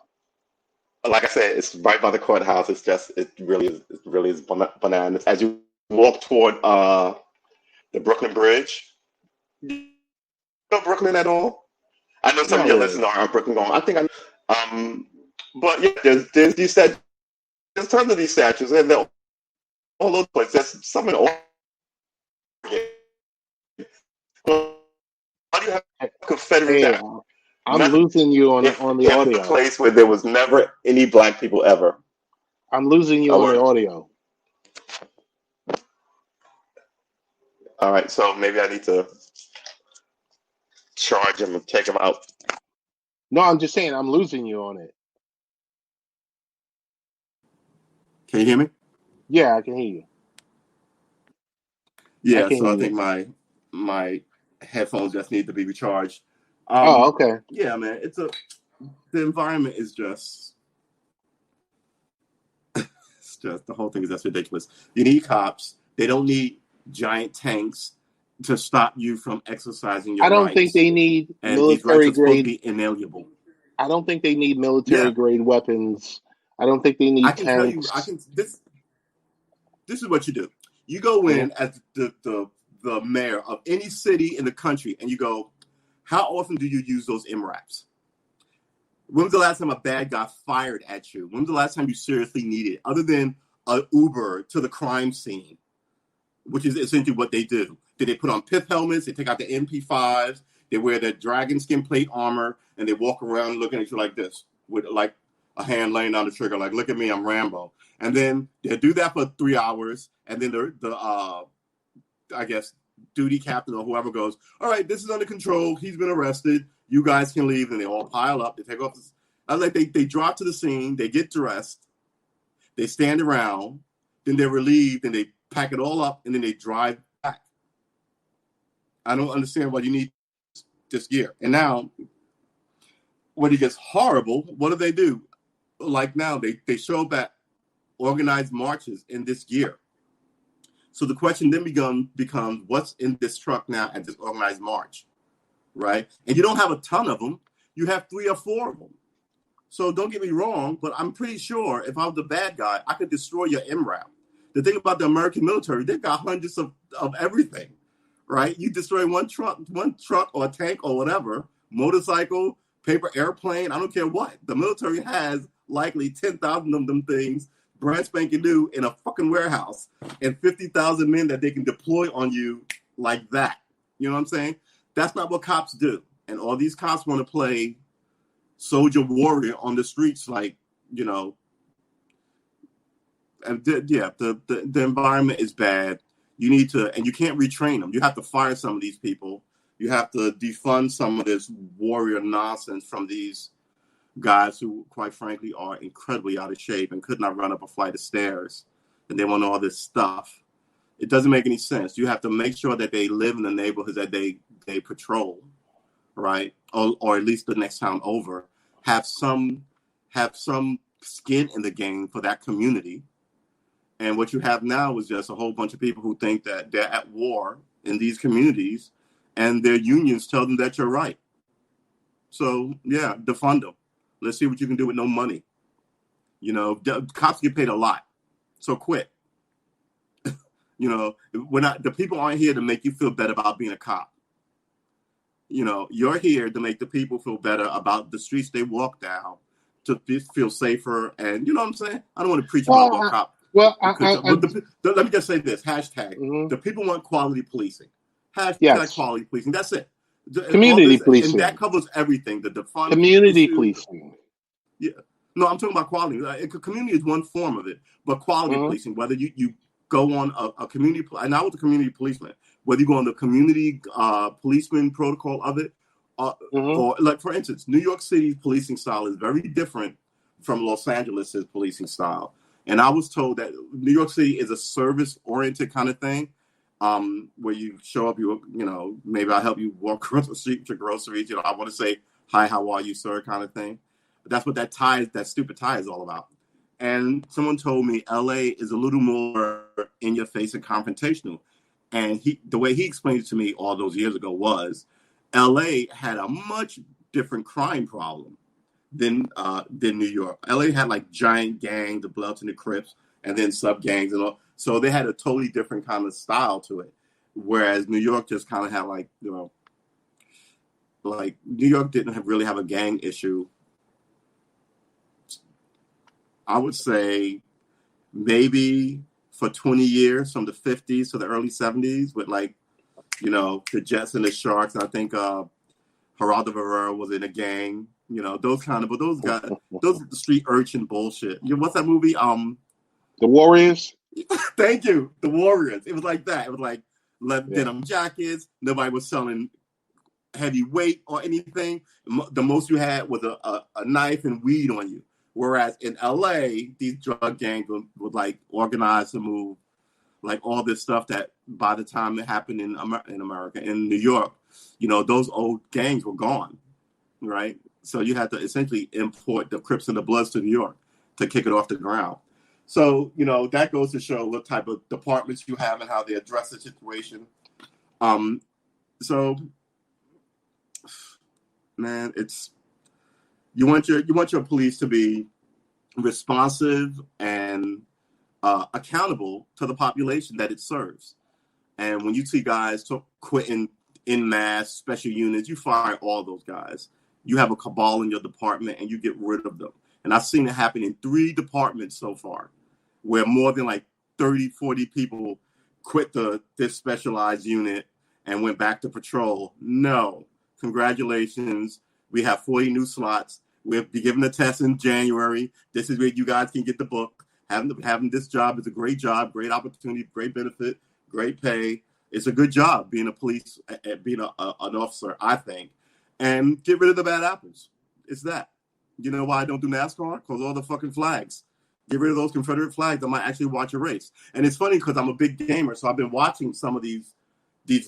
like I said, it's right by the courthouse. It's just, it really is bananas. As you walk toward the Brooklyn Bridge, you know Brooklyn at all? I know some of Not your really. listeners are Brooklyn going. I think but yeah, there's these there's tons of these statues, and they're all over the place. There's some in Oregon. Why do you have Confederate Hey, statues? I'm Nothing losing you on the in a audio. place where there was never any black people ever. I'm losing you Oh, on the word. audio. All right, so maybe I need to charge him and take him out. No, I'm just saying I'm losing you on it. Can you hear me? Yeah, I can hear you. I Yeah, can so I hear think you. my headphones just need to be recharged. Oh, okay. Yeah, man, the environment is just it's just the whole thing is just ridiculous. You need cops. They don't need giant tanks to stop you from exercising your I don't think rights. they need And these rights military are supposed to grade. be inalienable. I don't think they need military Yeah, grade weapons. I don't think they I need can tell you. tanks. This is what you do. You go Mhm. in as the mayor of any city in the country, and you go, how often do you use those MRAPs? When was the last time a bad guy fired at you? When was the last time you seriously needed it? Other than an Uber to the crime scene, which is essentially what they do. Did they put on pith helmets? They take out the MP5s. They wear their dragon skin plate armor, and they walk around looking at you like this, with like a hand laying on the trigger, like, look at me, I'm Rambo. And then they do that for 3 hours, and then the I guess duty captain or whoever goes, all right, this is under control. He's been arrested. You guys can leave. And they all pile up. They take off. I like they drop to the scene. They get dressed. They stand around. Then they're relieved, and they pack it all up, and then they drive back. I don't understand why you need this gear. And now, when it gets horrible, what do? Like now, they show up at organized marches in this gear. So the question then becomes, what's in this truck now at this organized march, right? And you don't have a ton of them. You have 3 or 4 of them. So don't get me wrong, but I'm pretty sure if I was the bad guy, I could destroy your MRAP. The thing about the American military, they've got hundreds of everything, right? You destroy one truck or a tank or whatever, motorcycle, paper airplane, I don't care what. The military has likely 10,000 of them things, brand spanking new, in a fucking warehouse, and 50,000 men that they can deploy on you like that. You know what I'm saying? That's not what cops do. And all these cops want to play soldier warrior on the streets, like, you know. And the environment is bad. You need to, and you can't retrain them. You have to fire some of these people. You have to defund some of this warrior nonsense from these guys who, quite frankly, are incredibly out of shape and could not run up a flight of stairs. And they want all this stuff. It doesn't make any sense. You have to make sure that they live in the neighborhoods that they patrol, right? Or at least the next town over. Have some skin in the game for that community. And what you have now is just a whole bunch of people who think that they're at war in these communities, and their unions tell them that you're right. So, yeah, defund them. Let's see what you can do with no money. You know, cops get paid a lot. So quit. You know, the people aren't here to make you feel better about being a cop. You know, you're here to make the people feel better about the streets they walk down, to feel safer. And you know what I'm saying? I don't want to preach about what cop. Well, let me just say this, hashtag, the people want quality policing. Hashtag quality policing. That's it. Community policing. And that covers everything. The defund community issue. Policing. Yeah. No, I'm talking about quality. Community is one form of it, but quality policing, whether you go on a community, and I was a community policeman, whether you go on the community policeman protocol of it, or like, for instance, New York City's policing style is very different from Los Angeles' policing style. And I was told that New York City is a service-oriented kind of thing, where you show up, you know, maybe I'll help you walk across the street to groceries. You know, I want to say, hi, how are you, sir, kind of thing. But that's what that stupid tie is all about. And someone told me LA is a little more in your face and confrontational. And the way he explained it to me all those years ago was LA had a much different crime problem than New York. LA had like giant gangs, the Bloods and the Crips, and then sub gangs and all. So they had a totally different kind of style to it. Whereas New York just kind of had like, you know, like New York didn't really have a gang issue. I would say maybe for 20 years, from the 50s to the early 70s, with like, you know, the Jets and the Sharks. I think Geraldo Rivera was in a gang, you know, those guys, those are the street urchin bullshit. You know, what's that movie? The Warriors. Thank you. The Warriors. It was like that. It was like denim jackets. Nobody was selling heavy weight or anything. The most you had was a knife and weed on you. Whereas in LA, these drug gangs would like organize and move, like all this stuff that by the time it happened in America, in New York, you know, those old gangs were gone, right? So you had to essentially import the Crips and the Bloods to New York to kick it off the ground. So, you know, that goes to show what type of departments you have and how they address the situation. So, man, you want your police to be responsive and accountable to the population that it serves. And when you see guys quitting en masse, special units, you fire all those guys. You have a cabal in your department and you get rid of them. And I've seen it happen in 3 departments so far, where more than like 30, 40 people quit this specialized unit and went back to patrol. No, congratulations. We have 40 new slots. We'll be giving the test in January. This is where you guys can get the book. Having this job is a great job, great opportunity, great benefit, great pay. It's a good job being a police, being an officer, I think. And get rid of the bad apples. It's that. You know why I don't do NASCAR? Because all the fucking flags. Get rid of those Confederate flags. I might actually watch a race. And it's funny because I'm a big gamer, so I've been watching some of these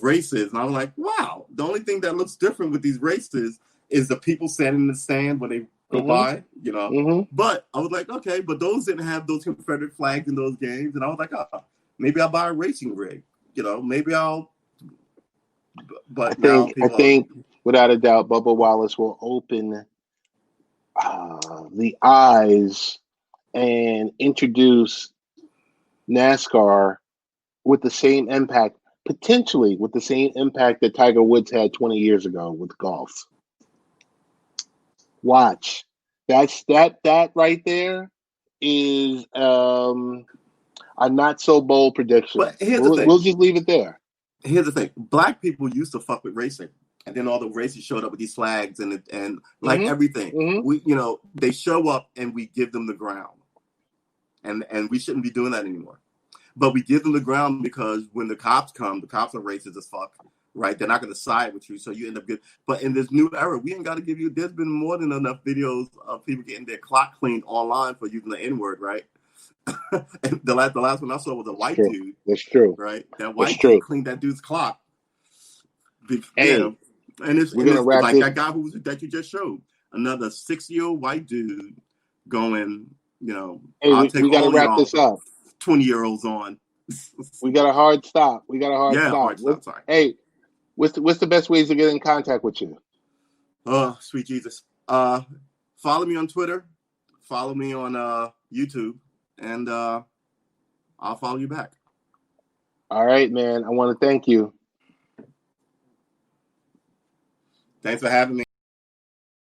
races, and I'm like, wow, the only thing that looks different with these races is the people standing in the stand when they go by, you know. But I was like, okay, but those didn't have those Confederate flags in those games. And I was like, oh, maybe I'll buy a racing rig. You know, maybe I'll. But I think without a doubt, Bubba Wallace will open the eyes and introduce NASCAR with the same impact, potentially with the same impact that Tiger Woods had 20 years ago with golf. Watch. That right there is a not so bold prediction. But here's the thing. We'll just leave it there. Here's the thing. Black people used to fuck with racing. And then all the races showed up with these flags and like everything. We, you know, they show up and we give them the ground. And we shouldn't be doing that anymore. But we give them the ground because when the cops come, the cops are racist as fuck, right? They're not going to side with you, so you end up good. But in this new era, we ain't got to give you. There's been more than enough videos of people getting their clock cleaned online for using the N-word, right? And the last one I saw was a white dude. That's true, right? That white dude cleaned that dude's clock. Hey, and it's like that guy that you just showed, another 6-year-old white dude going, you know, hey, we got to wrap this up. 20-year-olds on. We got a hard stop. Hard stop. Sorry. Hey, what's the best ways to get in contact with you? Oh, sweet Jesus. Follow me on Twitter. Follow me on YouTube. And I'll follow you back. All right, man. I want to thank you. Thanks for having me.